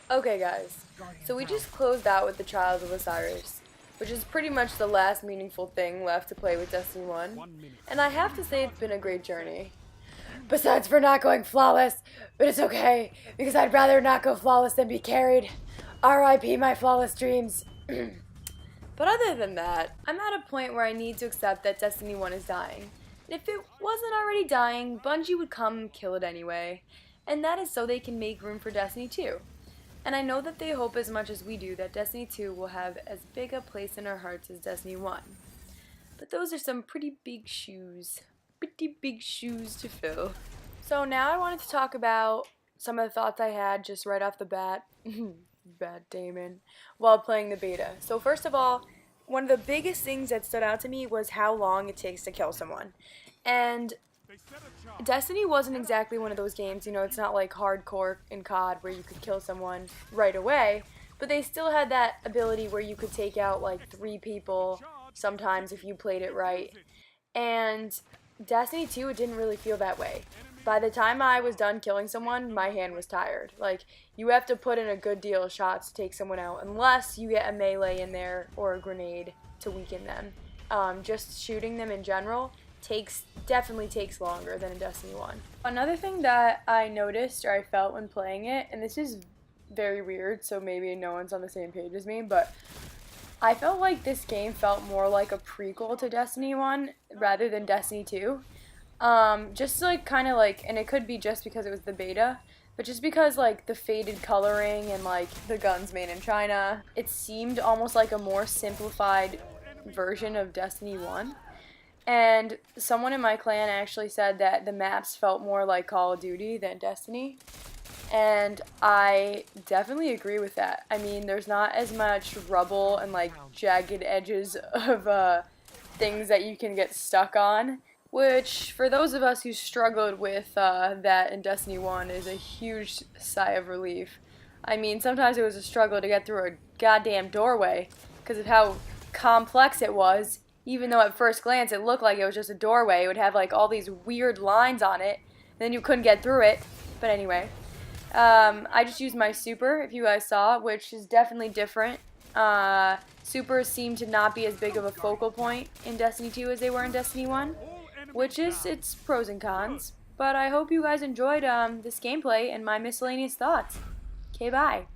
Okay guys, so we just closed out with the Trials of Osiris, which is pretty much the last meaningful thing left to play with Destiny 1, and I have to say it's been a great journey. Besides for not going flawless, but it's okay, because I'd rather not go flawless than be carried. R.I.P. my flawless dreams. But other than that, I'm at a point where I need to accept that Destiny 1 is dying. And if it wasn't already dying, Bungie would come and kill it anyway, and that is so they can make room for Destiny 2. And I know that they hope as much as we do that Destiny 2 will have as big a place in our hearts as Destiny 1. But those are some pretty big shoes. Pretty big shoes to fill. So now I wanted to talk about some of the thoughts I had just right off the bat. Bad Damon. While playing the beta. So first of all, one of the biggest things that stood out to me was how long it takes to kill someone. And Destiny wasn't exactly one of those games, you know, it's not like hardcore in COD where you could kill someone right away, but they still had that ability where you could take out like 3 people sometimes if you played it right. And Destiny 2, it didn't really feel that way. By the time I was done killing someone, my hand was tired. Like, you have to put in a good deal of shots to take someone out, unless you get a melee in there or a grenade to weaken them. Just shooting them in general definitely takes longer than in Destiny 1. Another thing that I noticed or I felt when playing it, and this is very weird, so maybe no one's on the same page as me, but I felt like this game felt more like a prequel to Destiny 1 rather than Destiny 2. Just like kind of like, and it could be just because it was the beta, but just because like the faded coloring and like the guns made in China, it seemed almost like a more simplified version of Destiny 1. And someone in my clan actually said that the maps felt more like Call of Duty than Destiny. And I definitely agree with that. I mean, there's not as much rubble and like jagged edges of things that you can get stuck on, which for those of us who struggled with that in Destiny 1 is a huge sigh of relief. I mean, sometimes it was a struggle to get through a goddamn doorway because of how complex it was. Even though at first glance it looked like it was just a doorway, it would have like all these weird lines on it, and then you couldn't get through it. But anyway, I just used my super, if you guys saw, which is definitely different. Supers seem to not be as big of a focal point in Destiny 2 as they were in Destiny 1, which is its pros and cons. But I hope you guys enjoyed this gameplay and my miscellaneous thoughts. Okay, bye.